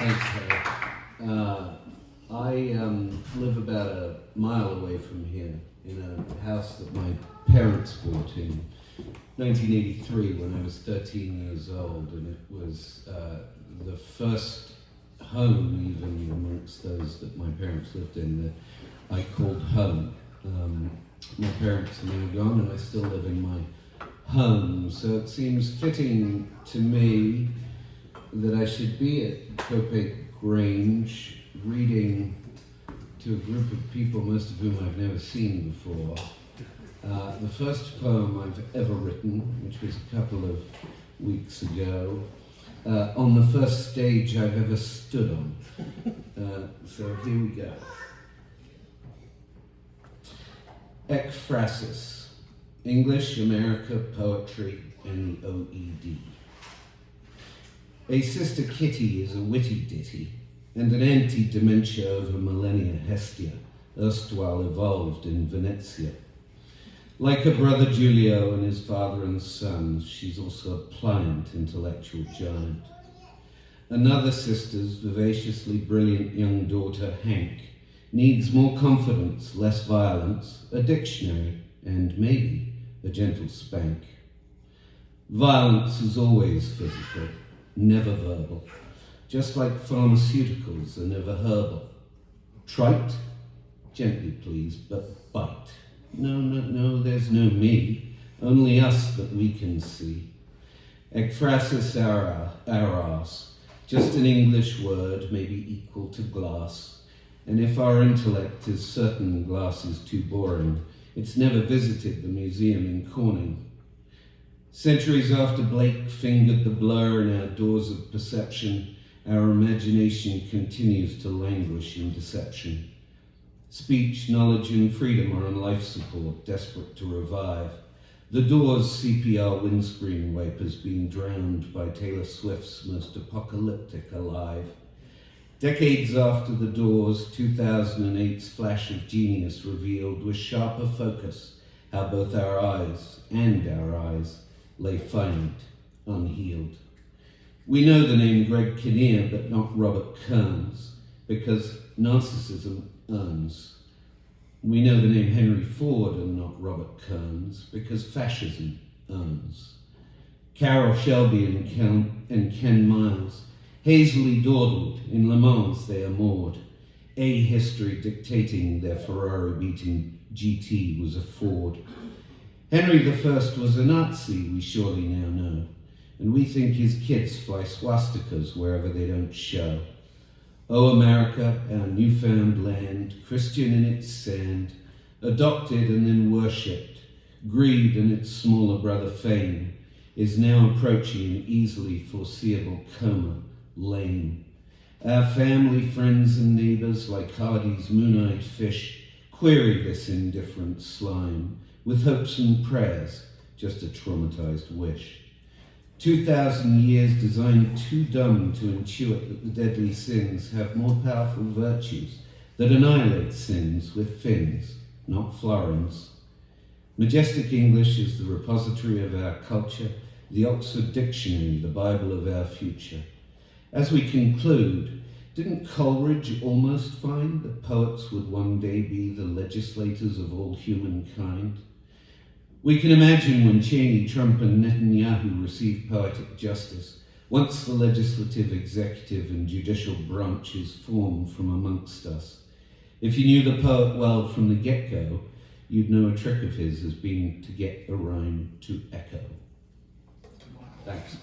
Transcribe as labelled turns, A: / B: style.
A: Thanks, Harry. I live about a mile away from here in a house that my parents bought in 1983 when I was 13 years old, and it was the first home, even amongst those that my parents lived in, that I called home. My parents are now gone, and I still live in my home, so it seems fitting to me that I should be at Copake Grange reading to a group of people, most of whom I've never seen before, the first poem I've ever written, which was a couple of weeks ago, on the first stage I've ever stood on. So here we go. Ekphrasis, English, America, Poetry, and OED. A Sister Kitty is a witty ditty, and an anti-dementia over millennia Hestia, erstwhile evolved in Venezia. Like her brother Giulio and his father and sons, she's also a pliant intellectual giant. Another sister's vivaciously brilliant young daughter, Hank, needs more confidence, less violence, a dictionary, and maybe a gentle spank. Violence is always physical, never verbal, just like pharmaceuticals are never herbal. Trite? Gently, please, but bite. No, there's no me, only us that we can see. Ekphrasis aras, just an English word, maybe equal to glass. And if our intellect is certain glass is too boring, it's never visited the museum in Corning. Centuries after Blake fingered the blur in our doors of perception, our imagination continues to languish in deception. Speech, knowledge, and freedom are on life support, desperate to revive. The Doors' CPR windscreen wipers being drowned by Taylor Swift's most apocalyptic Alive. Decades after The Doors, 2008's flash of genius revealed with sharper focus how both our eyes and our eyes lay finite, unhealed. We know the name Greg Kinnear, but not Robert Kearns, because narcissism earns. We know the name Henry Ford and not Robert Kearns, because fascism earns. Carol Shelby and Ken Miles, hazily dawdled, in Le Mans they are moored. A history dictating their Ferrari-beating GT was a Ford. Henry I was a Nazi, we surely now know, and we think his kids fly swastikas wherever they don't show. Oh, America, our newfound land, Christian in its sand, adopted and then worshipped, greed and its smaller brother fame, is now approaching an easily foreseeable coma, lame. Our family, friends, and neighbors, like Hardy's moon-eyed fish, query this indifferent slime, with hopes and prayers, just a traumatized wish. 2,000 years designed too dumb to intuit that the deadly sins have more powerful virtues that annihilate sins with fins, not florins. Majestic English is the repository of our culture, the Oxford Dictionary, the Bible of our future. As we conclude, didn't Coleridge almost find that poets would one day be the legislators of all humankind? We can imagine when Cheney, Trump, and Netanyahu receive poetic justice, once the legislative, executive, and judicial branches form from amongst us. If you knew the poet well from the get-go, you'd know a trick of his has been to get a rhyme to echo. Thanks.